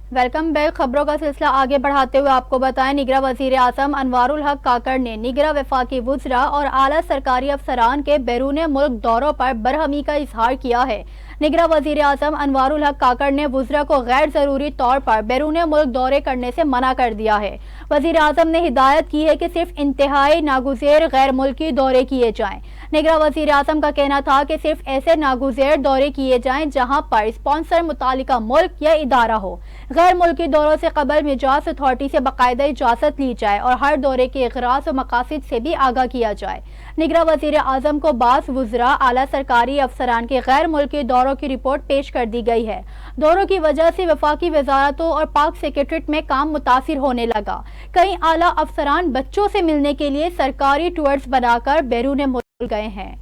Welcome back. खबरों का सिलसिला आगे बढ़ाते हुए आपको बताएं, निगरां वजीर आजम अनवारुल हक काकड़ ने निगरां वफाकी वुज़रा और आला सरकारी अफसरान के बैरून मुल्क दौरों पर बरहमी का इजहार किया है। निगरां वजीर आजम अनवारुल हक काकड़ ने वुज़रा को गैर जरूरी तौर पर बैरून मुल्क दौरे करने से मना कर दिया है। वजीर आजम ने हिदायत की है कि सिर्फ इंतहाई नागुज़ेर गैर मुल्की दौरे किए जाएं। निगरां वजीर आजम का कहना था कि सिर्फ ऐसे नागुज़ेर दौरे किए जाएं जहां पर स्पॉन्सर मुतालिका मुल्क या इदारा हो। गैर मुल्की दौरों से कबल मिजाज अथॉरिटी से बाकायदा इजाज़त ली जाए और हर दौरे के इग़राज़ और मकासद से भी आगाह किया जाए। निगरां वज़ीर आज़म को बाज़ वुज़रा आला सरकारी अफसरान के गैर मुल्की दौरों की रिपोर्ट पेश कर दी गई है। दौरों की वजह से वफाकी वज़ारतों और पाक सेक्रेटरीट में काम मुतासिर होने लगा। कई आला अफसरान बच्चों से मिलने के लिए सरकारी टूर्स बनाकर बैरून मुल्क गए हैं।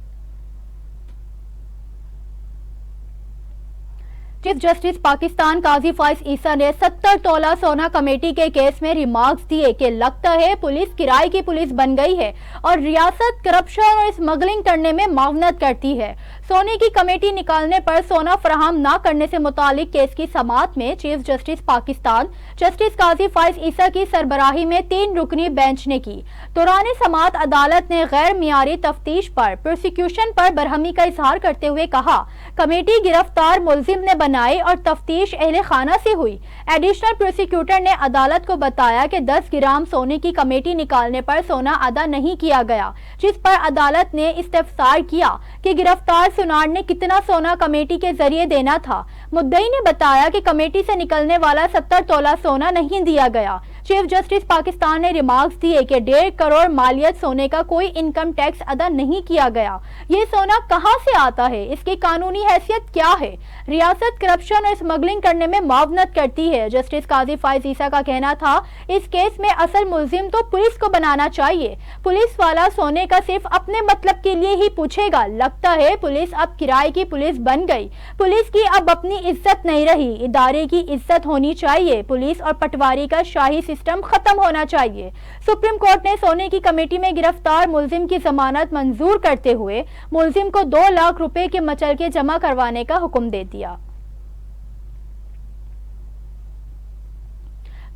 चीफ जस्टिस पाकिस्तान काजी फाइज ईसा ने 70 तोला सोना कमेटी के केस में रिमार्क्स दिए कि लगता है पुलिस किराए की पुलिस बन गई है और रियासत करप्शन और स्मगलिंग करने में मावनत करती है। सोने की कमेटी निकालने पर सोना फराहम न करने से मुतालिक केस की समाअत में चीफ जस्टिस पाकिस्तान जस्टिस काजी फाइज ईसा की सरबराही में 3 रुकनी बेंच ने की। दौरान समाअत अदालत ने गैर मियारी तफ्तीश पर प्रोसिक्यूशन पर बरहमी का इजहार करते हुए कहा, कमेटी गिरफ्तार मुलजिम ने बनाई और तफ्तीश अहले खाना से हुई। एडिशनल प्रोसिक्यूटर ने अदालत को बताया कि 10 ग्राम सोने की कमेटी निकालने पर सोना अदा नहीं किया गया, जिस पर अदालत ने इस्तेफसार किया कि गिरफ्तार सुनार ने कितना सोना कमेटी के जरिए देना था। मुद्दई ने बताया कि कमेटी से निकलने वाला 70 तोला सोना नहीं दिया गया। चीफ जस्टिस पाकिस्तान ने रिमार्क्स दिए कि 1.5 करोड़ मालियत सोने का कोई इनकम टैक्स अदा नहीं किया गया। ये सोना कहां से आता है, इसकी कानूनी हैसियत क्या है? रियासत करप्शन और स्मगलिंग करने में मावनत करती है। जस्टिस काजी फाइज ईसा का कहना था, इस केस में असल मुलजिम तो पुलिस को बनाना चाहिए। पुलिस वाला सोने का सिर्फ अपने मतलब के लिए ही पूछेगा। लगता है पुलिस अब किराए की पुलिस बन गई। पुलिस की अब अपनी इज्जत नहीं रही, इदारे की इज्जत होनी चाहिए। पुलिस और पटवारी का शाही सिस्टम खत्म होना चाहिए। सुप्रीम कोर्ट ने सोने की कमेटी में गिरफ्तार मुलजिम की जमानत मंजूर करते हुए मुलजिम को 2 लाख रुपए के मचलके जमा करवाने का हुक्म दे दिया।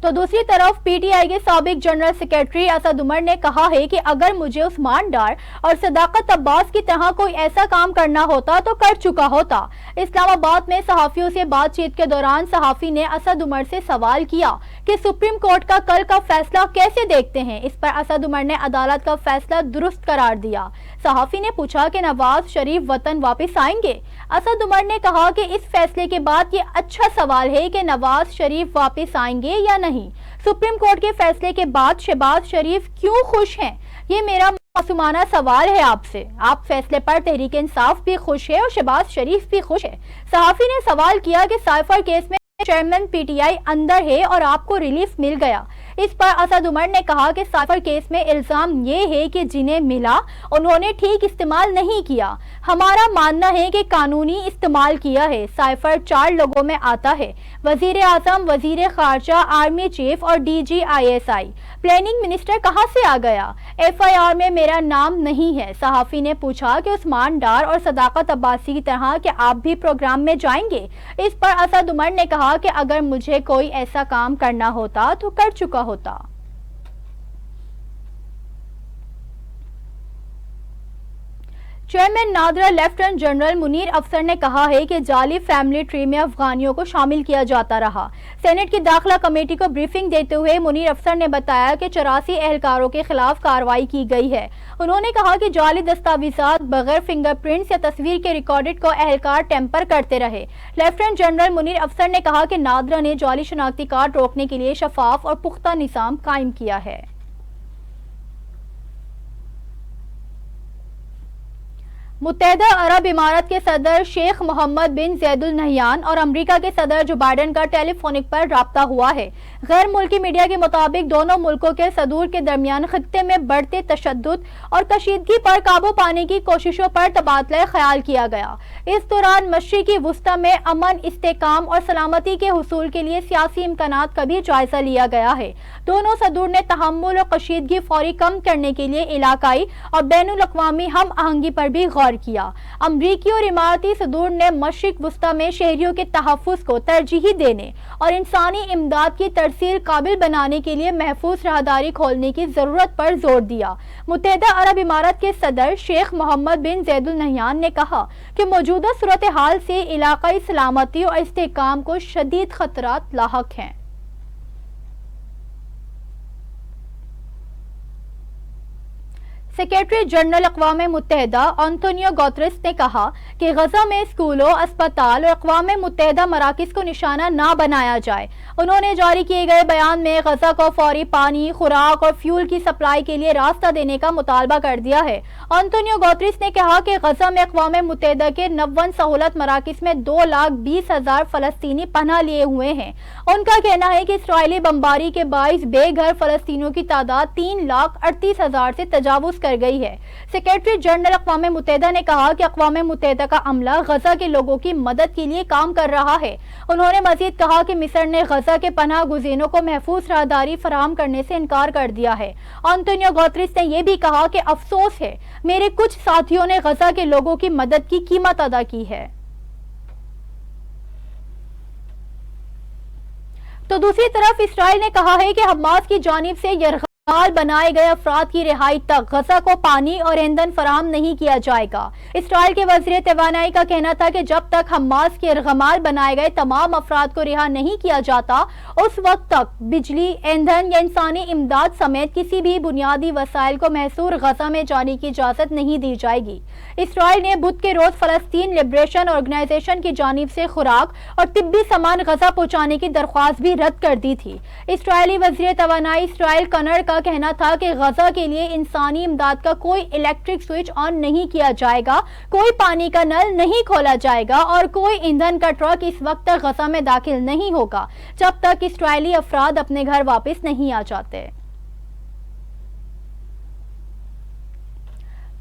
तो दूसरी तरफ पीटीआई के साबिक जनरल सेक्रेटरी असद उमर ने कहा है कि अगर मुझे उस्मान डार और सदाकत अब्बास की तरह कोई ऐसा काम करना होता तो कर चुका होता। इस्लामाबाद में सहाफियों से बातचीत के दौरान सहाफी ने असद उमर से सवाल किया कि सुप्रीम कोर्ट का कल का फैसला कैसे देखते हैं। इस पर असद उमर ने अदालत का फैसला दुरुस्त करार दिया। सहाफी ने पूछा कि नवाज शरीफ वतन वापस आएंगे। असद उमर ने कहा कि इस फैसले के बाद ये अच्छा सवाल है कि नवाज शरीफ वापस आएंगे या नहीं। सुप्रीम कोर्ट के फैसले के बाद शहबाज शरीफ क्यों खुश हैं? ये मेरा मासूमाना सवाल है आपसे। आप फैसले पर तहरीक इंसाफ भी खुश है और शहबाज शरीफ भी खुश है। सहाफी ने सवाल किया कि साइफर केस में चेयरमैन पीटीआई अंदर है और आपको रिलीफ मिल गया। इस पर असद उमर ने कहा कि साइफर केस में इल्जाम ये है कि जिन्हें मिला उन्होंने ठीक इस्तेमाल नहीं किया। हमारा मानना है कि कानूनी इस्तेमाल किया है। साइफर 4 लोगों में आता है, वजीर आजम, वजीर खारजा, आर्मी चीफ और डीजी ISI। प्लानिंग मिनिस्टर कहां से आ गया? FIR में मेरा नाम नहीं है। सहाफी ने पूछा कि उस्मान डार और सदाकत अब्बासी की तरह कि आप भी प्रोग्राम में जाएंगे। इस पर असद उमर ने कहा कि अगर मुझे कोई ऐसा काम करना होता तो कर चुका होता। Chairman NADRA lieutenant general Munir अफसर ने कहा है कि जाली फैमिली ट्री में अफगानियों को शामिल किया जाता रहा। सेनेट की दाखिला कमेटी को ब्रीफिंग देते हुए मुनीर अफसर ने बताया कि 84 एहलकारों के खिलाफ कार्रवाई की गई है। उन्होंने कहा कि जाली दस्तावेजात, बगैर फिंगरप्रिंट्स या तस्वीर के रिकॉर्डेड को एहलकार टेम्पर करते रहे। लेफ्टिनेंट जनरल मुनीर अफसर ने कहा कि नादरा ने जाली शनाख्ती कार्ड रोकने के लिए शफाफ और पुख्ता निज़ाम कायम किया है। मुत्तहदा अरब इमारात के सदर शेख मोहम्मद बिन जैदुल नहयान और अमरीका के सदर जो बाइडेन का टेलीफोनिक पर राब्ता हुआ है। गैर मुल्की मीडिया के मुताबिक दोनों मुल्कों के सदूर के दरमियान खित्ते में बढ़ते तशद्दुद और कशीदगी पर काबू पाने की कोशिशों पर तबादला ख्याल किया गया। इस दौरान मशरिकी वुस्ता में अमन, इस्तेकाम और सलामती के हुसूल के लिए सियासी इम्कानात का भी जायजा लिया गया है। दोनों सदूर ने तहम्मुल और कशीदगी फौरी कम करने के लिए इलाकाई और बैनुल अक़वामी हम आहंगी पर भी गौर اظہار کیا۔ امریکی اور اماراتی صدور نے مشرق وسطی میں شہریوں کے تحفظ کو ترجیح دینے اور انسانی امداد کی ترسیل قابل بنانے کے لیے محفوظ راہداری کھولنے کی ضرورت پر زور دیا۔ متحدہ عرب امارات کے صدر شیخ محمد بن زید ال نہیان نے کہا کہ موجودہ صورتحال سے علاقائی سلامتی اور استحکام کو شدید خطرات لاحق ہیں۔ سیکریٹری جنرل اقوام متحدہ انتونیو گوتریس نے کہا کہ غزہ میں اسکولوں، اسپتال اور اقوام متحدہ مراکز کو نشانہ نہ بنایا جائے۔ انہوں نے جاری کیے گئے بیان میں غزہ کو فوری پانی، خوراک اور فیول کی سپلائی کے لیے راستہ دینے کا مطالبہ کر دیا ہے۔ انتونیو گوتریس نے کہا کہ غزہ میں اقوام متحدہ کے 59 سہولت مراکز میں 2,20,000 فلسطینی پناہ لیے ہوئے ہیں۔ ان کا کہنا ہے کہ اسرائیلی بمباری کے باعث بے گھر فلسطینیوں کی تعداد 3,38,000 سے تجاوز کر گئی ہے۔ سیکریٹری جنرل اقوام متحدہ نے کہا کہ اقوام متحدہ کا عملہ غزہ کے لوگوں کی مدد کے لیے کام کر رہا ہے۔ انہوں نے مزید کہا کہ مصر نے غزہ کے پناہ گزینوں کو محفوظ راہداری فراہم کرنے سے انکار کر دیا ہے۔ انتونیو گوتریس نے یہ بھی کہا کہ افسوس ہے، میرے کچھ ساتھیوں نے غزہ کے لوگوں کی مدد کی قیمت ادا کی ہے۔ تو دوسری طرف اسرائیل نے کہا ہے کہ حماس کی جانب سے یرغمال بنائے گئے افراد کی رہائی تک غزہ کو پانی اور ایندھن فراہم نہیں کیا جائے گا۔ اسرائیل کے وزیر توانائی کا کہنا تھا کہ جب تک حماس کے یرغمال بنائے گئے تمام افراد کو رہا نہیں کیا جاتا، اس وقت تک بجلی، ایندھن یا انسانی امداد سمیت کسی بھی بنیادی وسائل کو محصور غزہ میں جانے کی اجازت نہیں دی جائے گی۔ اسرائیل نے بدھ کے روز فلسطین لبریشن آرگنائزیشن کی جانب سے خوراک اور طبی سامان غزہ پہنچانے کی درخواست بھی رد کر دی تھی۔ اسرائیلی وزیر توانائی اسرائیل کنر کا کہنا تھا کہ غزہ کے لیے انسانی امداد کا کوئی الیکٹرک سوئچ آن نہیں کیا جائے گا، کوئی پانی کا نل نہیں کھولا جائے گا اور کوئی ایندھن کا ٹرک اس وقت تک غزہ میں داخل نہیں ہوگا جب تک اسرائیلی افراد اپنے گھر واپس نہیں آ جاتے۔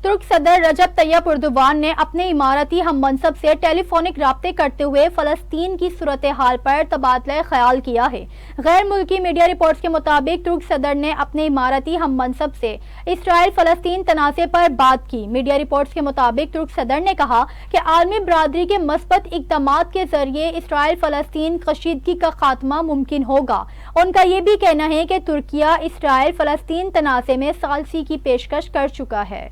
ترک صدر رجب طیب اردوان نے اپنے اماراتی ہم منصب سے ٹیلی فونک رابطے کرتے ہوئے فلسطین کی صورتحال پر تبادلہ خیال کیا ہے۔ غیر ملکی میڈیا رپورٹس کے مطابق ترک صدر نے اپنے اماراتی ہم منصب سے اسرائیل فلسطین تنازع پر بات کی۔ میڈیا رپورٹس کے مطابق ترک صدر نے کہا کہ عالمی برادری کے مثبت اقدامات کے ذریعے اسرائیل فلسطین کشیدگی کا خاتمہ ممکن ہوگا۔ ان کا یہ بھی کہنا ہے کہ ترکیہ اسرائیل فلسطین تنازع میں ثالثی کی پیشکش کر چکا ہے۔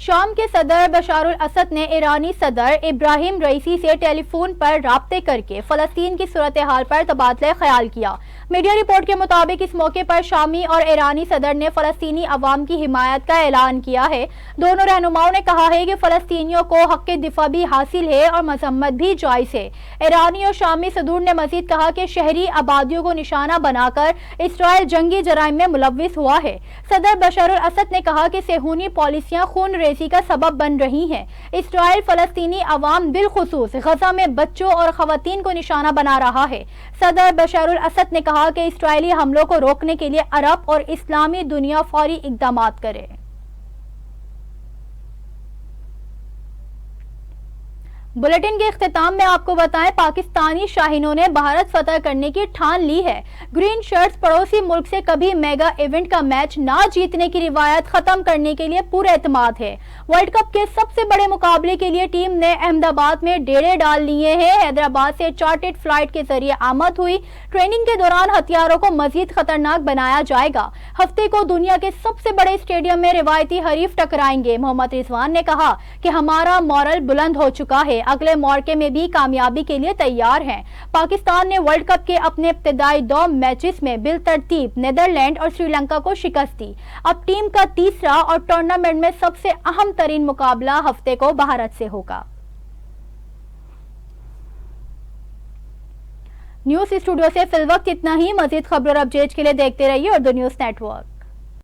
شام کے صدر بشار الاسد نے ایرانی صدر ابراہیم رئیسی سے ٹیلی فون پر رابطے کر کے فلسطین کی صورتحال پر تبادلہ خیال کیا۔ میڈیا رپورٹ کے مطابق اس موقع پر شامی اور ایرانی صدر نے فلسطینی عوام کی حمایت کا اعلان کیا ہے۔ دونوں رہنماؤں نے کہا ہے کہ فلسطینیوں کو حق دفاع بھی حاصل ہے اور مذمت بھی جائز ہے۔ ایرانی اور شامی صدور نے مزید کہا کہ شہری آبادیوں کو نشانہ بنا کر اسرائیل جنگی جرائم میں ملوث ہوا ہے۔ صدر بشار الاسد نے کہا کہ صہیونی پالیسیاں خون ریزی کا سبب بن رہی ہیں۔ اسرائیل فلسطینی عوام بالخصوص غزہ میں بچوں اور خواتین کو نشانہ بنا رہا ہے۔ صدر بشار الاسد نے کہا کہ اسرائیلی حملوں کو روکنے کے لیے عرب اور اسلامی دنیا فوری اقدامات کرے۔ بلیٹن کے اختتام میں آپ کو بتائیں، پاکستانی شاہینوں نے بھارت فتح کرنے کی ٹھان لی ہے۔ گرین شرٹس پڑوسی ملک سے کبھی میگا ایونٹ کا میچ نہ جیتنے کی روایت ختم کرنے کے لیے پورے اعتماد ہے۔ ورلڈ کپ کے سب سے بڑے مقابلے کے لیے ٹیم نے احمد آباد میں ڈیرے ڈال لیے ہیں۔ حیدرآباد سے چارٹرڈ فلائٹ کے ذریعے آمد ہوئی۔ ٹریننگ کے دوران ہتھیاروں کو مزید خطرناک بنایا جائے گا۔ ہفتے کو دنیا کے سب سے بڑے اسٹیڈیم میں روایتی حریف ٹکرائیں گے۔ محمد رضوان نے کہا کہ ہمارا مورل بلند ہو چکا ہے، اگلے موقع میں بھی کامیابی کے لیے تیار ہیں۔ پاکستان نے ورلڈ کپ کے اپنے ابتدائی 2 میچز میں بالترتیب نیدرلینڈ اور سری لنکا کو شکست دی۔ اب ٹیم کا تیسرا اور ٹورنامنٹ میں سب سے اہم ترین مقابلہ ہفتے کو بھارت سے ہوگا۔ نیوز اسٹوڈیو سے فی الوقت اتنا ہی۔ مزید خبروں اور اپڈیٹس کے لیے دیکھتے رہیے اردو نیوز نیٹ ورک۔